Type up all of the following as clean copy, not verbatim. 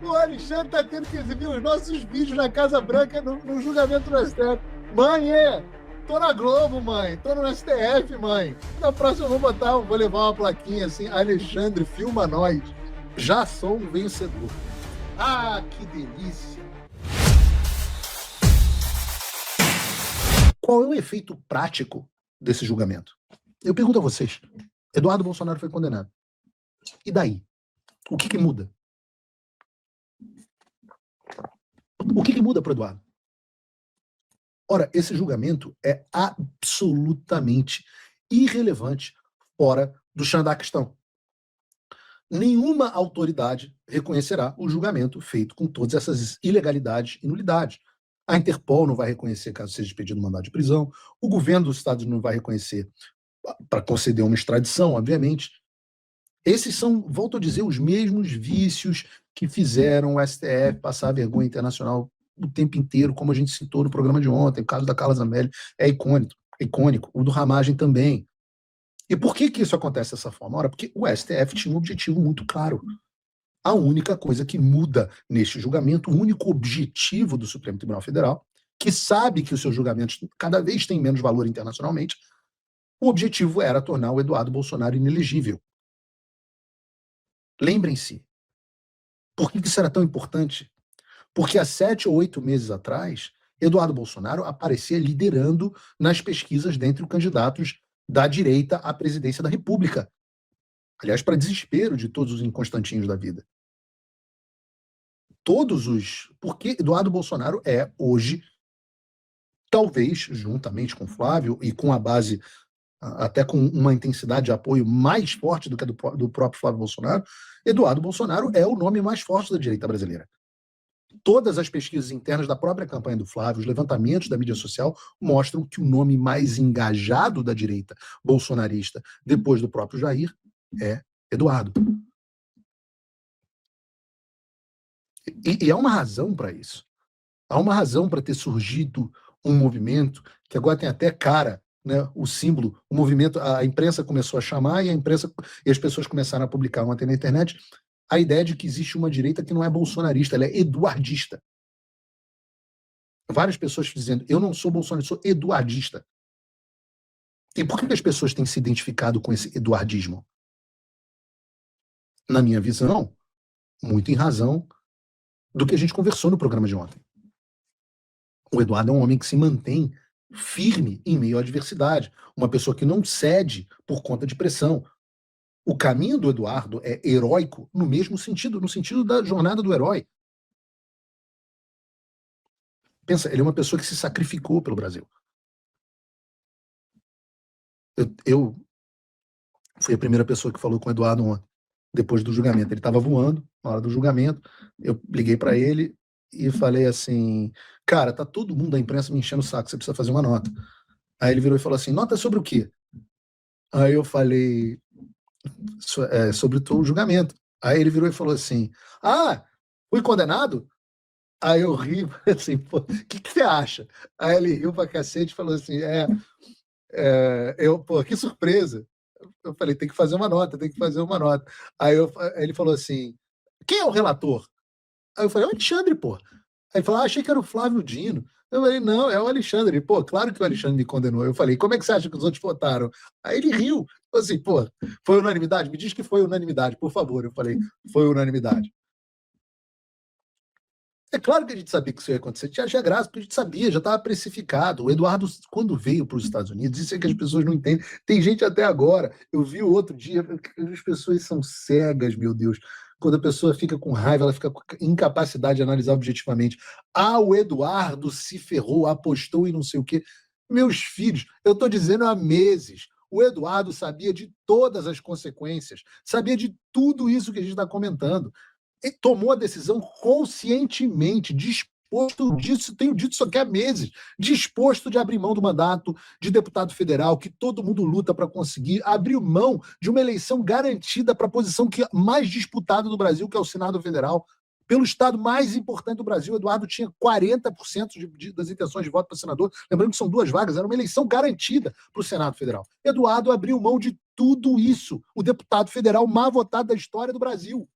O Alexandre tá tendo que exibir os nossos vídeos na Casa Branca no julgamento do STF. Mãe, tô na Globo, mãe. Tô no STF, mãe. Na próxima eu vou levar uma plaquinha assim, Alexandre, filma nós. Já sou um vencedor. Ah, que delícia. Qual é o efeito prático desse julgamento? Eu pergunto a vocês. Eduardo Bolsonaro foi condenado. E daí? O que muda? O que muda para o Eduardo? Ora, esse julgamento é absolutamente irrelevante fora do Xandaquistão. Nenhuma autoridade reconhecerá o julgamento feito com todas essas ilegalidades e nulidades. A Interpol não vai reconhecer caso seja pedido mandado de prisão, o governo dos Estados Unidos não vai reconhecer para conceder uma extradição, obviamente. Esses são, volto a dizer, os mesmos vícios que fizeram o STF passar vergonha internacional o tempo inteiro, como a gente citou no programa de ontem. O caso da Carla Zambelli é icônico, o do Ramagem também. E por que isso acontece dessa forma? Ora, porque o STF tinha um objetivo muito claro. A única coisa que muda neste julgamento, o único objetivo do Supremo Tribunal Federal, que sabe que os seus julgamentos cada vez têm menos valor internacionalmente, o objetivo era tornar o Eduardo Bolsonaro inelegível. Lembrem-se, por que isso era tão importante? Porque há 7 ou 8 meses atrás, Eduardo Bolsonaro aparecia liderando nas pesquisas dentre os candidatos da direita à presidência da República. Aliás, para desespero de todos os inconstantinhos da vida. Porque Eduardo Bolsonaro é, hoje, talvez, juntamente com Flávio e com a base, até com uma intensidade de apoio mais forte do que a do próprio Flávio Bolsonaro, Eduardo Bolsonaro é o nome mais forte da direita brasileira. Todas as pesquisas internas da própria campanha do Flávio, os levantamentos da mídia social, mostram que o nome mais engajado da direita bolsonarista, depois do próprio Jair, é Eduardo. E há uma razão para isso. Há uma razão para ter surgido um movimento que agora tem até cara, né, o símbolo, o movimento, a imprensa começou a chamar e as pessoas começaram a publicar ontem na internet a ideia de que existe uma direita que não é bolsonarista, ela é eduardista. Várias pessoas dizendo, eu não sou bolsonarista, sou eduardista. E por que as pessoas têm se identificado com esse eduardismo? Na minha visão, muito em razão do que a gente conversou no programa de ontem. O Eduardo é um homem que se mantém firme em meio à adversidade, uma pessoa que não cede por conta de pressão. O caminho do Eduardo é heróico no mesmo sentido, no sentido da jornada do herói. Pensa, ele é uma pessoa que se sacrificou pelo Brasil. Eu fui a primeira pessoa que falou com o Eduardo ontem, depois do julgamento. Ele estava voando na hora do julgamento, eu liguei para ele e falei assim, cara, tá todo mundo da imprensa me enchendo o saco, você precisa fazer uma nota. Aí ele virou e falou assim, nota sobre o quê? Aí eu falei, sobre o julgamento. Aí ele virou e falou assim, fui condenado? Aí eu ri, assim, pô, o que você acha? Aí ele riu pra cacete e falou assim, pô, que surpresa. Eu falei, tem que fazer uma nota. Aí ele falou assim, quem é o relator? Aí eu falei, é o Alexandre, pô. Aí ele falou, achei que era o Flávio Dino. Eu falei, não, é o Alexandre. Ele, pô, claro que o Alexandre me condenou. Eu falei, como é que você acha que os outros votaram? Aí ele riu. Falei assim, pô, foi unanimidade? Me diz que foi unanimidade, por favor. Eu falei, foi unanimidade. É claro que a gente sabia que isso ia acontecer, tinha graça, porque a gente sabia, já estava precificado. O Eduardo, quando veio para os Estados Unidos, isso é que as pessoas não entendem. Tem gente até agora, eu vi o outro dia, as pessoas são cegas, meu Deus. Quando a pessoa fica com raiva, ela fica com incapacidade de analisar objetivamente. O Eduardo se ferrou, apostou em não sei o quê. Meus filhos, eu estou dizendo há meses, o Eduardo sabia de todas as consequências, sabia de tudo isso que a gente está comentando. Ele tomou a decisão conscientemente, disposto disso, tenho dito isso aqui há meses, disposto de abrir mão do mandato de deputado federal, que todo mundo luta para conseguir, abriu mão de uma eleição garantida para a posição que é mais disputada do Brasil, que é o Senado Federal, pelo estado mais importante do Brasil. Eduardo tinha 40% das intenções de voto para senador, lembrando que são 2 vagas, era uma eleição garantida para o Senado Federal. Eduardo abriu mão de tudo isso, o deputado federal mais votado da história do Brasil.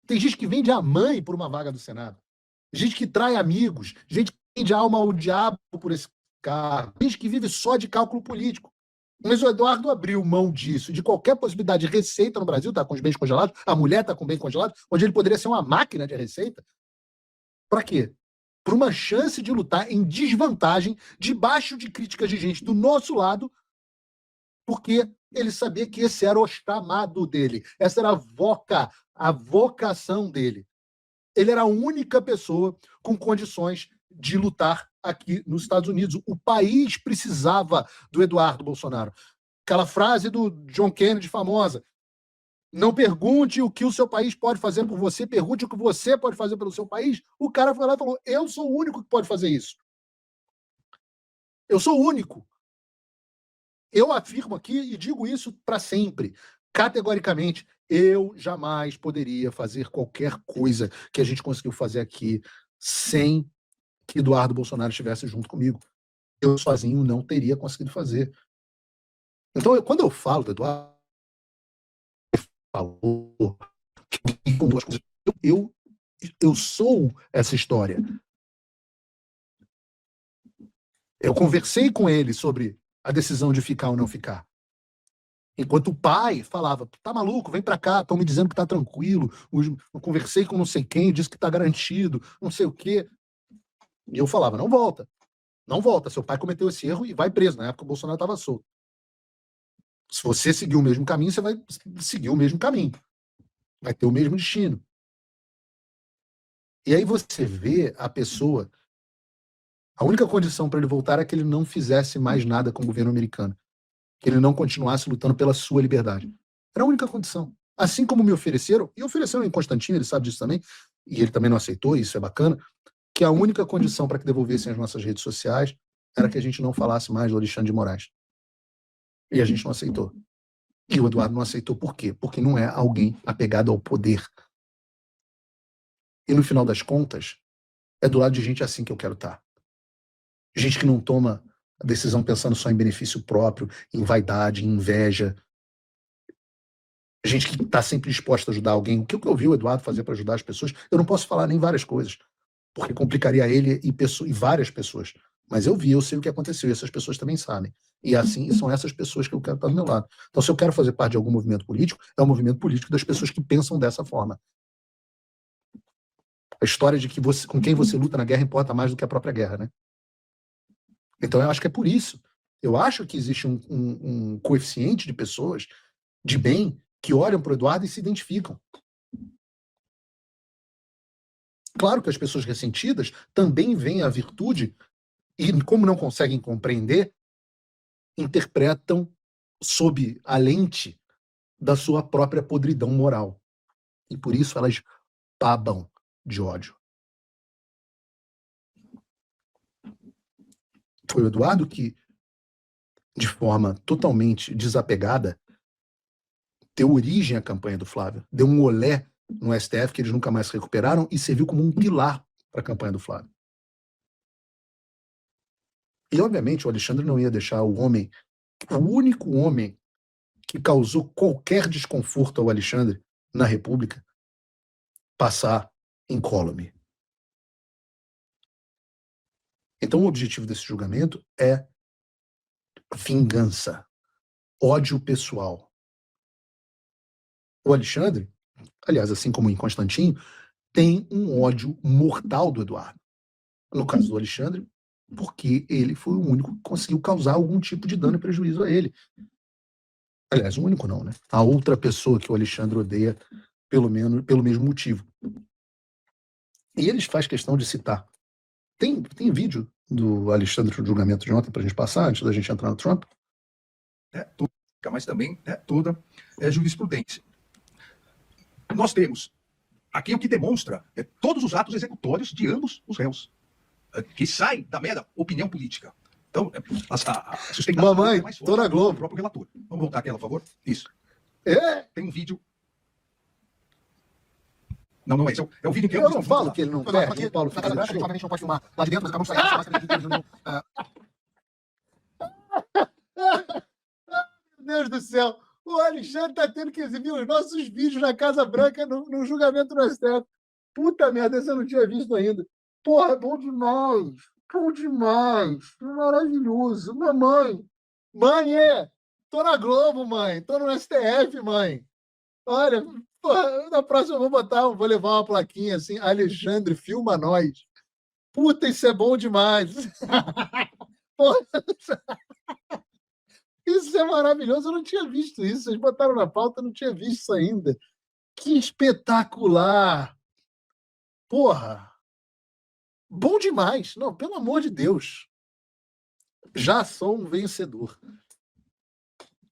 Tem gente que vende a mãe por uma vaga do Senado. Gente que trai amigos. Gente que vende a alma ao diabo por esse cargo. Gente que vive só de cálculo político. Mas o Eduardo abriu mão disso, de qualquer possibilidade de receita no Brasil, está com os bens congelados, a mulher está com bem congelado, onde ele poderia ser uma máquina de receita. Para quê? Por uma chance de lutar em desvantagem, debaixo de críticas de gente do nosso lado, porque ele sabia que esse era o chamado dele, essa era a vocação dele. Ele era a única pessoa com condições de lutar aqui nos Estados Unidos. O país precisava do Eduardo Bolsonaro. Aquela frase do John Kennedy famosa: não pergunte o que o seu país pode fazer por você, pergunte o que você pode fazer pelo seu país. O cara foi lá e falou: eu sou o único que pode fazer isso. Eu sou o único. Eu afirmo aqui e digo isso para sempre, categoricamente, eu jamais poderia fazer qualquer coisa que a gente conseguiu fazer aqui sem que Eduardo Bolsonaro estivesse junto comigo. Eu sozinho não teria conseguido fazer. Então, quando eu falo do Eduardo, falou com duas coisas, eu sou essa história. Eu conversei com ele sobre a decisão de ficar ou não ficar. Enquanto o pai falava: tá maluco, vem pra cá, estão me dizendo que tá tranquilo, eu conversei com não sei quem, disse que tá garantido, não sei o quê. E eu falava: não volta, não volta, seu pai cometeu esse erro e vai preso. Na época o Bolsonaro estava solto. Se você seguir o mesmo caminho, você vai seguir o mesmo caminho. Vai ter o mesmo destino. E aí você vê a pessoa, a única condição para ele voltar é que ele não fizesse mais nada com o governo americano. Que ele não continuasse lutando pela sua liberdade. Era a única condição. Assim como me ofereceram, e ofereceram em Constantino, ele sabe disso também, e ele também não aceitou, isso é bacana, que a única condição para que devolvessem as nossas redes sociais era que a gente não falasse mais do Alexandre de Moraes. E a gente não aceitou. E o Eduardo não aceitou por quê? Porque não é alguém apegado ao poder. E no final das contas, é do lado de gente assim que eu quero estar. Gente que não toma a decisão pensando só em benefício próprio, em vaidade, em inveja. Gente que está sempre disposta a ajudar alguém. O que eu vi o Eduardo fazer para ajudar as pessoas, eu não posso falar nem várias coisas, porque complicaria ele e várias pessoas. Mas eu sei o que aconteceu, e essas pessoas também sabem. E assim, são essas pessoas que eu quero estar do meu lado. Então, se eu quero fazer parte de algum movimento político, é o movimento político das pessoas que pensam dessa forma. A história de que com quem você luta na guerra importa mais do que a própria guerra, né? Então, eu acho que é por isso. Eu acho que existe um coeficiente de pessoas de bem que olham para o Eduardo e se identificam. Claro que as pessoas ressentidas também veem a virtude e, como não conseguem compreender, interpretam sob a lente da sua própria podridão moral. E por isso elas babam de ódio. Foi o Eduardo que, de forma totalmente desapegada, deu origem à campanha do Flávio. Deu um olé no STF que eles nunca mais recuperaram e serviu como um pilar para a campanha do Flávio. E, obviamente, o Alexandre não ia deixar o único homem que causou qualquer desconforto ao Alexandre na República, passar incólume. Então, o objetivo desse julgamento é vingança, ódio pessoal. O Alexandre, aliás, assim como em Constantino, tem um ódio mortal do Eduardo. No caso do Alexandre, porque ele foi o único que conseguiu causar algum tipo de dano e prejuízo a ele. Aliás, o único não, né? A outra pessoa que o Alexandre odeia, pelo mesmo motivo. E eles fazem questão de citar. Tem vídeo do Alexandre no julgamento de ontem para a gente passar, antes da gente entrar no Trump? Mas também toda jurisprudência. Nós temos aqui o que demonstra todos os atos executórios de ambos os réus, que saem da mera opinião política. Então, a sustentação Mamãe, é mais forte tô na Globo. do próprio relator. Vamos voltar aqui, por favor? Isso. Tem um vídeo. Não é esse. É o vídeo que eu não falo que ele não perde, o Paulo fica a gente não pode filmar lá de dentro, mas acabamos saindo. Meu Deus do céu, O Alexandre tá tendo que exibir os nossos vídeos na Casa Branca no julgamento do STF. Puta merda, esse eu não tinha visto ainda. Porra, bom demais. Bom demais. Maravilhoso. Mamãe. Mãe, tô na Globo, mãe. Tô no STF, mãe. Olha, porra, na próxima eu vou levar uma plaquinha assim, Alexandre, filma nós. Puta, isso é bom demais. Porra, isso é maravilhoso, eu não tinha visto isso. Vocês botaram na pauta, eu não tinha visto isso ainda. Que espetacular! Porra! Bom demais! Não, pelo amor de Deus. Já sou um vencedor.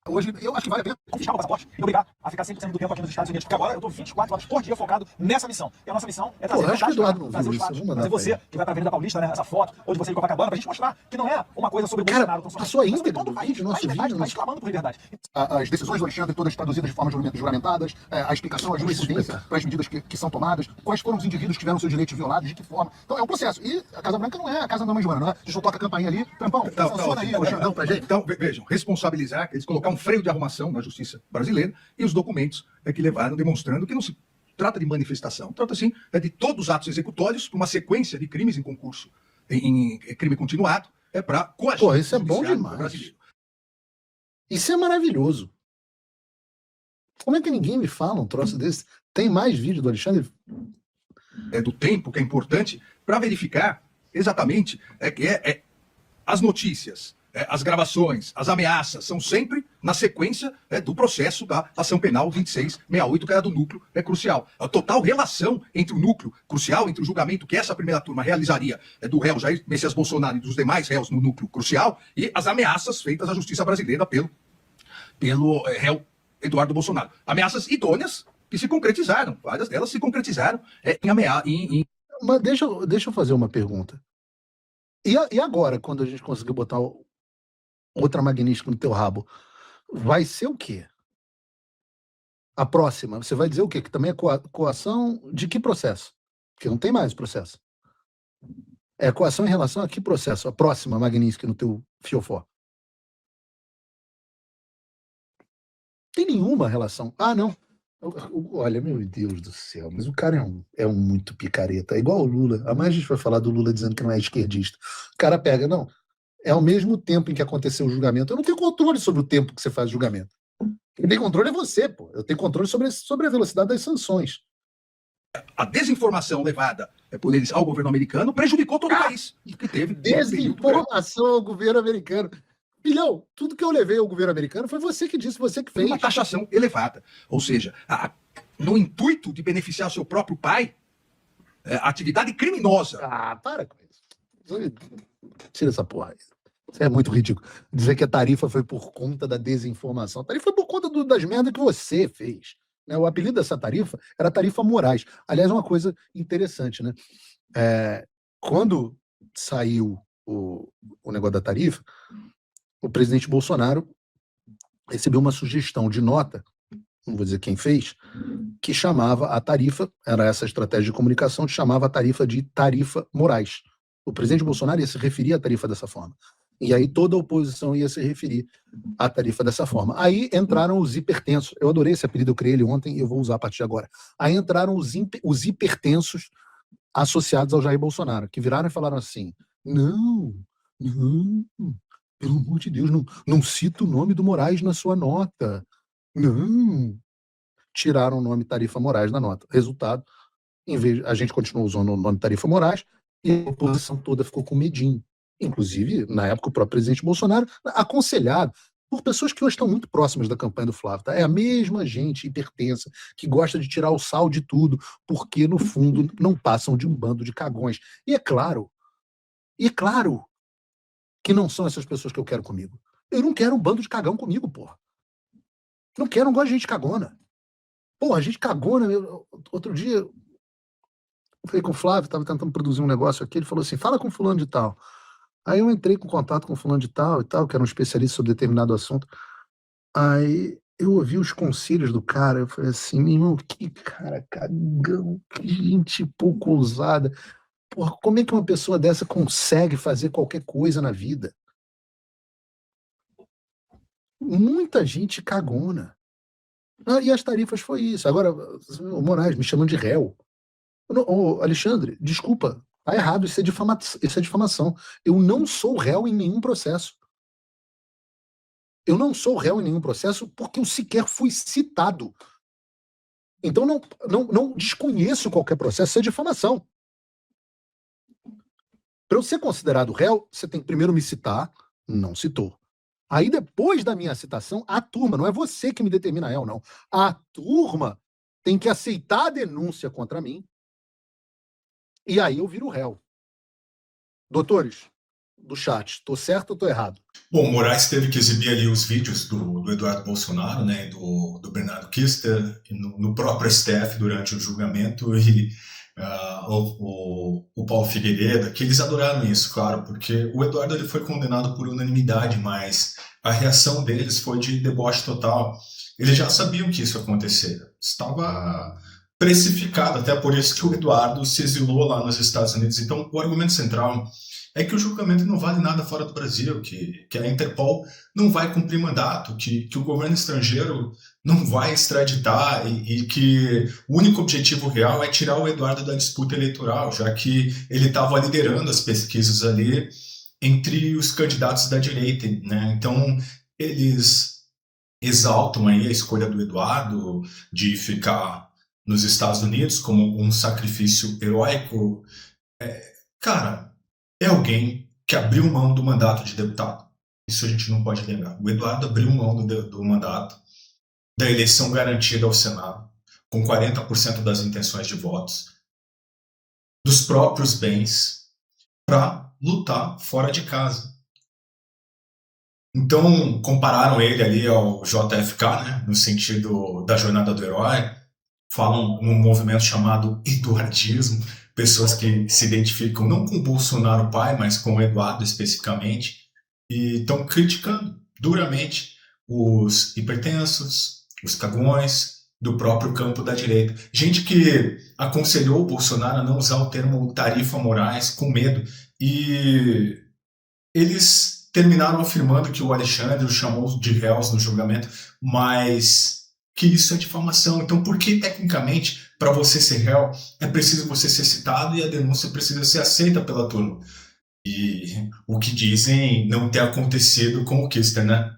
Hoje, eu acho que vale a pena confiscar o passaporte e obrigar a ficar 100% do tempo aqui nos Estados Unidos. Porque agora eu tô 24 horas por dia focado nessa missão. E a nossa missão é trazer Acho que o Eduardo não trazer viu os isso. fatos. Vou mandar Trazer pra você, ele. que vai pra Avenida Paulista, né, essa foto, ou de você em Copacabana, pra gente mostrar que não é uma coisa sobre o Cara, Bolsonaro. Tão passou a mas sobre íntegra todo do o vídeo, nosso liberdade, vídeo, país clamando por liberdade. As decisões do Alexandre, todas traduzidas de forma juramentadas, a explicação, a jurisprudência para as medidas que são tomadas, quais foram os indivíduos que tiveram seus direitos violados, de que forma. Então é um processo. E a Casa Branca não é a casa da mãe Joana, não é? A gente só toca a campainha ali, tampão, sanciona aí, Alexandrão, pra gente. Então, vejam, responsabilizar, eles colocar um freio de arrumação na justiça brasileira e os documentos que levaram demonstrando que não se trata de manifestação, trata sim de todos os atos executórios para uma sequência de crimes em concurso, em crime continuado, para coagir. Pô, isso é bom judiciário demais. brasileiro. Isso é maravilhoso. Como é que ninguém me fala um troço desse? Tem mais vídeo do Alexandre? Do tempo, que é importante, para verificar exatamente as notícias, as gravações, as ameaças, são sempre na sequência do processo da ação penal 2668, que era do núcleo crucial. A total relação entre o núcleo crucial, entre o julgamento que essa primeira turma realizaria do réu Jair Messias Bolsonaro e dos demais réus no núcleo crucial, e as ameaças feitas à justiça brasileira pelo réu Eduardo Bolsonaro. Ameaças idôneas que se concretizaram, várias delas se concretizaram Mas deixa eu fazer uma pergunta. E agora, quando a gente conseguir botar outra magnífica no teu rabo, vai ser o quê? A próxima, você vai dizer o quê? Que também é coação de que processo? Porque não tem mais processo. É coação em relação a que processo? A próxima magnífica no teu fiofó. Tem nenhuma relação. Ah, não. Olha, meu Deus do céu, mas o cara é um muito picareta. É igual o Lula. Amanhã a gente vai falar do Lula dizendo que não é esquerdista. O cara pega, não. É ao mesmo tempo em que aconteceu o julgamento. Eu não tenho controle sobre o tempo que você faz o julgamento. Quem tem controle é você, pô. Eu tenho controle sobre a velocidade das sanções. A desinformação levada por eles ao governo americano prejudicou todo o país. Que teve Desinformação ao governo americano. Filhão, tudo que eu levei ao governo americano foi você que disse, você que fez. Uma taxação elevada. Ou seja, no intuito de beneficiar seu próprio pai, a atividade criminosa. Ah, para com isso. Tira essa porra aí. Isso é muito ridículo. Dizer que a tarifa foi por conta da desinformação. A tarifa foi por conta das merdas que você fez. Né? O apelido dessa tarifa era Tarifa Moraes. Aliás, uma coisa interessante, né? Quando saiu o negócio da tarifa, o presidente Bolsonaro recebeu uma sugestão de nota, não vou dizer quem fez, que chamava a tarifa, era essa estratégia de comunicação, que chamava a tarifa de Tarifa Moraes. O presidente Bolsonaro ia se referir à tarifa dessa forma. E aí toda a oposição ia se referir à tarifa dessa forma. Aí entraram os hipertensos. Eu adorei esse apelido, eu criei ele ontem e eu vou usar a partir de agora. Aí entraram os hipertensos associados ao Jair Bolsonaro, que viraram e falaram assim, não, pelo amor de Deus, não cita o nome do Moraes na sua nota. Não. Tiraram o nome Tarifa Moraes da nota. Resultado, a gente continuou usando o nome Tarifa Moraes e a oposição toda ficou com medinho. Inclusive, na época, o próprio presidente Bolsonaro, aconselhado por pessoas que hoje estão muito próximas da campanha do Flávio. Tá? É a mesma gente hipertensa que gosta de tirar o sal de tudo, porque, no fundo, não passam de um bando de cagões. E é claro que não são essas pessoas que eu quero comigo. Eu não quero um bando de cagão comigo, porra. Não gosto de gente cagona. Porra, gente cagona. Outro dia, eu falei com o Flávio, estava tentando produzir um negócio aqui, ele falou assim, fala com fulano de tal. Aí eu entrei com contato com fulano de tal e tal, que era um especialista sobre determinado assunto. Aí eu ouvi os conselhos do cara, eu falei assim, meu irmão, que cara cagão, que gente pouco ousada. Porra, como é que uma pessoa dessa consegue fazer qualquer coisa na vida? Muita gente cagona. E as tarifas foi isso. Agora, o Moraes me chamando de réu. Alexandre, desculpa, tá errado, isso é difamação. Eu não sou réu em nenhum processo. Eu não sou réu em nenhum processo porque eu sequer fui citado. Então não desconheço qualquer processo, isso é difamação. Para eu ser considerado réu, você tem que primeiro me citar, não citou. Aí depois da minha citação, a turma, não é você que me determina réu, não. A turma tem que aceitar a denúncia contra mim e aí eu viro réu. Doutores do chat, estou certo ou estou errado? Bom, o Moraes teve que exibir ali os vídeos do Eduardo Bolsonaro, né, do Bernardo Kister, no próprio STF durante o julgamento, e o Paulo Figueiredo, que eles adoraram isso, claro, porque o Eduardo ele foi condenado por unanimidade, mas a reação deles foi de deboche total. Eles já sabiam que isso ia acontecer, estava precificado, até por isso que o Eduardo se exilou lá nos Estados Unidos. Então, o argumento central é que o julgamento não vale nada fora do Brasil, que a Interpol não vai cumprir mandato, que o governo estrangeiro não vai extraditar e que o único objetivo real é tirar o Eduardo da disputa eleitoral, já que ele estava liderando as pesquisas ali entre os candidatos da direita, né? Então, eles exaltam aí a escolha do Eduardo de ficar nos Estados Unidos como um sacrifício heróico. Cara, é alguém que abriu mão do mandato de deputado. Isso a gente não pode lembrar. O Eduardo abriu mão do mandato, da eleição garantida ao Senado, com 40% das intenções de votos, dos próprios bens, para lutar fora de casa. Então, compararam ele ali ao JFK, né, no sentido da jornada do herói, falam num movimento chamado eduardismo, pessoas que se identificam não com o Bolsonaro pai, mas com o Eduardo especificamente, e estão criticando duramente os hipertensos, os cagões do próprio campo da direita. Gente que aconselhou o Bolsonaro a não usar o termo tarifa Moraes com medo, e eles terminaram afirmando que o Alexandre o chamou de réus no julgamento, mas que isso é difamação. Então, por que, tecnicamente, para você ser réu, é preciso você ser citado e a denúncia precisa ser aceita pela turma? E o que dizem não ter acontecido com o Kister, né?